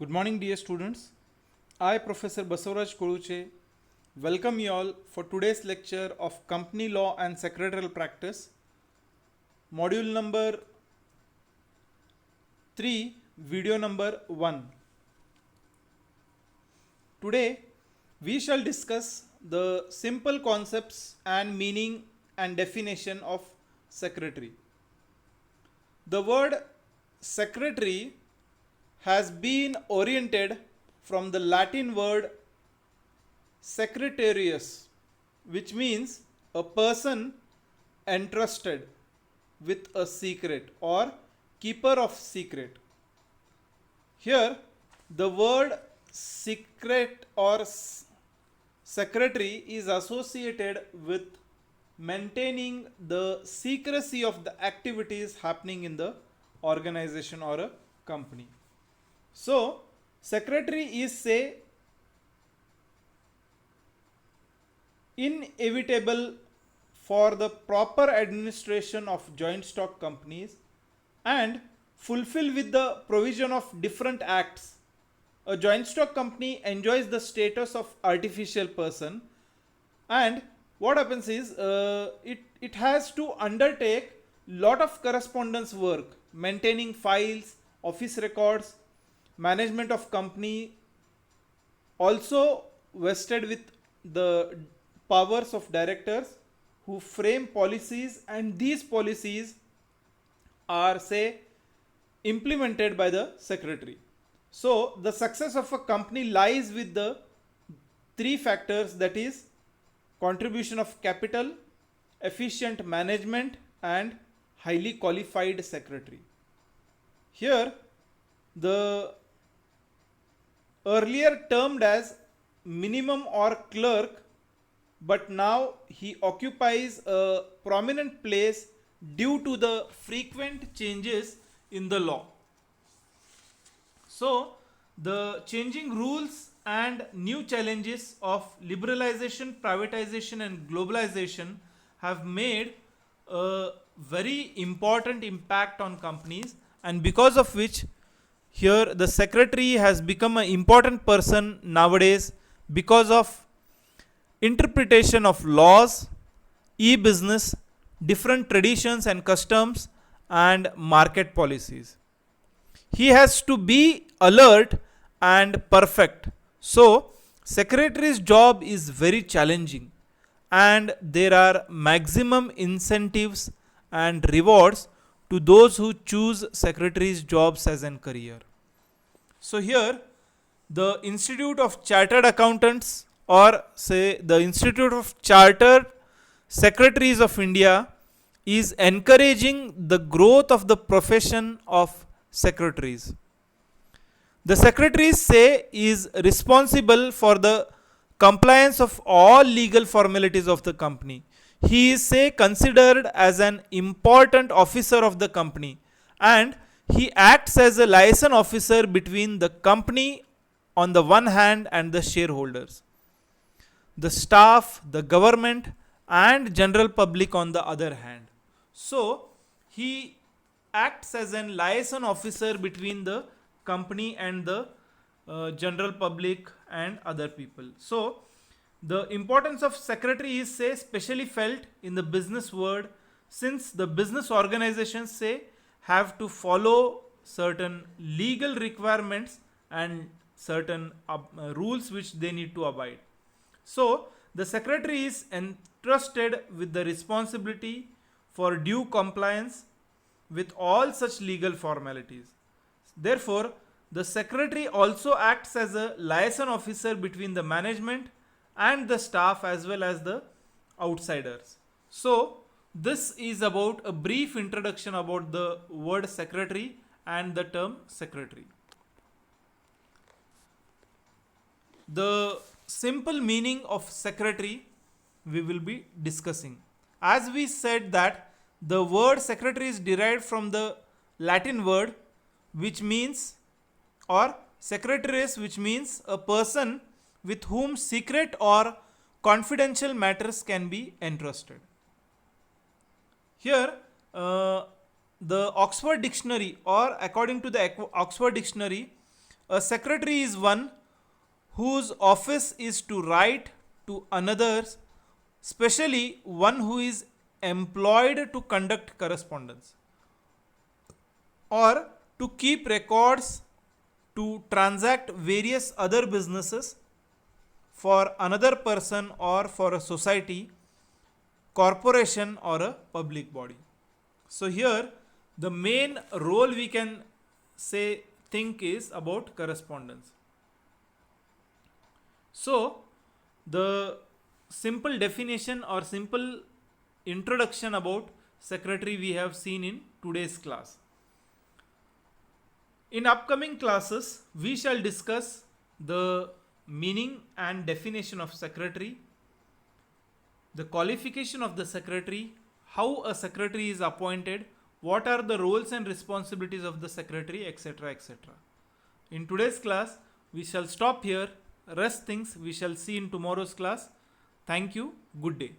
Good morning, dear students. I, Professor Basavaraj Koluche, welcome you all for today's lecture of Company Law and Secretarial Practice, module number 3, video number 1. Today, we shall discuss the simple concepts and meaning and definition of secretary. The word secretary has been oriented from the Latin word secretarius, which means a person entrusted with a secret or keeper of secret. Here, the word secret or secretary is associated with maintaining the secrecy of the activities happening in the organization or a company. So, secretary is say inevitable for the proper administration of joint stock companies and fulfill with the provision of different acts. A joint stock company enjoys the status of artificial person, and what happens is it has to undertake lot of correspondence work, maintaining files, office records, management of company, also vested with the powers of directors who frame policies, and these policies are say implemented by the secretary. So the success of a company lies with the three factors, that is contribution of capital, efficient management, and highly qualified secretary. Here the earlier termed as minimum or clerk, but now he occupies a prominent place due to the frequent changes in the law. So, the changing rules and new challenges of liberalization, privatization, and globalization have made a very important impact on companies, and because of which here the secretary has become an important person nowadays because of interpretation of laws, e-business, different traditions and customs, and market policies. He has to be alert and perfect. So, secretary's job is very challenging, and there are maximum incentives and rewards to those who choose secretary's jobs as a career. So here the Institute of Chartered Accountants, or say the Institute of Chartered Secretaries of India, is encouraging the growth of the profession of secretaries. The secretaries say is responsible for the compliance of all legal formalities of the company. He is say considered as an important officer of the company, and he acts as a liaison officer between the company on the one hand and the shareholders, the staff, the government, and general public on the other hand. So he acts as an liaison officer between the company and the general public and other people. So the importance of secretary is say specially felt in the business world, since the business organizations say have to follow certain legal requirements and certain rules which they need to abide. So the secretary is entrusted with the responsibility for due compliance with all such legal formalities. Therefore, the secretary also acts as a liaison officer between the management and the staff as well as the outsiders. So, this is about a brief introduction about the word secretary and the term secretary. The simple meaning of secretary we will be discussing. As we said that the word secretary is derived from the Latin word which means, or secretarius, which means a person with whom secret or confidential matters can be entrusted. Here the Oxford Dictionary, or according to the Oxford Dictionary, A secretary is one whose office is to write to another's, especially one who is employed to conduct correspondence or to keep records, to transact various other businesses for another person or for a society, corporation, or a public body. So here the main role we can say think is about correspondence. So the simple definition or simple introduction about secretary we have seen in today's class. In upcoming classes we shall discuss the meaning and definition of secretary, the qualification of the secretary, how a secretary is appointed, what are the roles and responsibilities of the secretary, etc. etc. In today's class, we shall stop here. Rest things we shall see in tomorrow's class. Thank you. Good day.